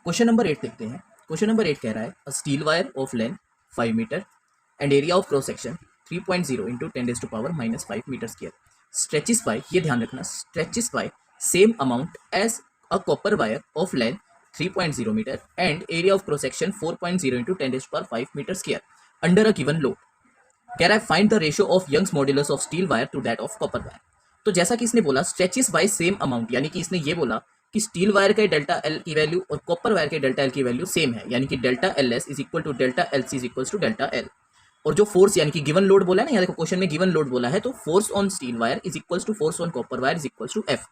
Question number 8 देखते हैं। Question number 8 कह रहा है a steel wire of length 5 metre and area of cross section 3.0 into 10⁻⁻5 metre square stretches by, ये ध्यान रखना, stretches by same amount as a copper wire of length 3.0 metre and area of cross section 4.0 into 10⁻5 metre square under a given load. कह रहा है find the ratio of Young's modulus of steel wire to that of copper wire. तो जैसा कि इसने बोला स्ट्रेचिस by same amount, यानी कि इसने ये बोला कि स्टील वायर के डेल्टा एल की वैल्यू और कॉपर वायर के डेल्टा एल की वैल्यू सेम है, यानी कि delta L S is equal to delta L C is equal to delta L. और जो फोर्स यानी कि गिवन लोड बोला है ना, यहाँ देखो क्वेश्चन में गिवन लोड बोला है, तो force on steel wire is equal to force on copper wire is equal to F.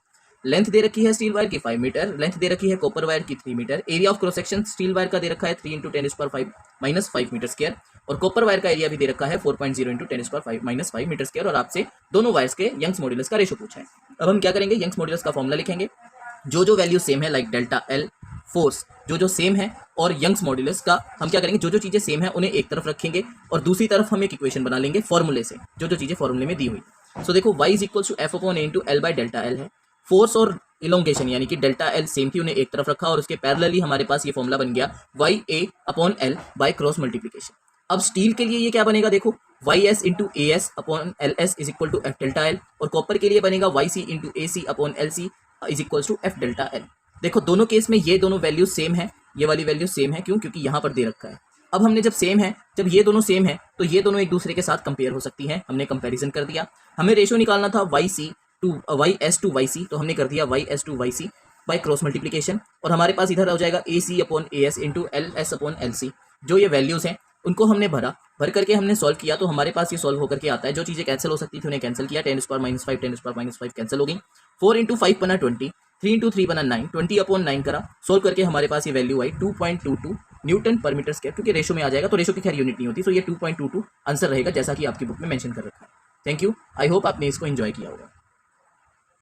Length दे रखी है स्टील वायर की 5 मीटर, लेंथ दे रखी है कॉपर वायर की 3 metre, area of cross section steel wire का दे रखा है 3 इंटू 10⁻⁻5 मीटर स्क्वायर और कॉपर वायर का एरिया भी दे रखा है 4.0 इंटू 10⁻⁻5 मीटर स्क्वायर। और आपसे दोनों वायर्स के यंग्स मॉड्यूलस का रेशो पूछा है। अब हम क्या करेंगे, यंग्स मॉड्यूलस का फॉर्मूला लिखेंगे, जो वैल्यू सेम है लाइक डेल्टा एल, फोर्स जो सेम है, और यंग्स मॉड्यूलस का हम क्या करेंगे, जो चीज़ें सेम है उन्हें एक तरफ रखेंगे और दूसरी तरफ हम एक इक्वेशन बना लेंगे फॉर्मूले से, जो चीज़ें फॉर्मूले में दी हुई। सो देखो y is equal to F upon A into L by delta L है। फोर्स और इलोंगेशन यानी कि डेल्टा एल सेम थी, उन्हें एक तरफ रखा और उसके पैरेलली हमारे पास ये फॉर्मूला बन गया Y A upon L by cross multiplication. अब स्टील के लिए ये क्या बनेगा, देखो Y S into A S upon L S is equal to F delta L, और कॉपर के लिए बनेगा Y C into A C upon L C is equal to F delta L. देखो दोनों केस में ये दोनों वैल्यू सेम है, ये वाली वैल्यू सेम है, क्यों, क्योंकि यहाँ पर दे रखा है। अब हमने जब सेम है, जब ये दोनों सेम है तो ये दोनों एक दूसरे के साथ कंपेयर हो सकती हैं, हमने कंपैरिजन कर दिया। हमें रेशो निकालना था Y C to Y S to Y C, तो हमने कर दिया Y S to Y C by cross multiplication, और हमारे पास इधर हो जाएगा A C upon A S into L S upon L C. जो ये वैल्यूज़ हैं उनको हमने भर करके हमने सॉल्व किया, तो हमारे पास ये सॉल्व होकर के आता है। जो चीज़ें कैंसिल हो सकती थी उन्हें कैंसिल किया, 10⁻⁻5 10⁻⁻5 कैंसिल हो गई, 4 इंटू 5 बना 20, 3 इंटू 3 बना 9, 20 अपॉन 9 करा, सोल्व करके हमारे पास ये वैल्यू आई 2.22 न्यूटन पर मीटर स्क्वायर, क्योंकि रेशो में आ जाएगा तो रेशो की खैर यूनिट नहीं होती, तो ये 2.22 आंसर रहेगा जैसा कि आपकी बुक में मेंशन कर रखा है। थैंक यू, आई होप आपने इसको एंजॉय किया होगा।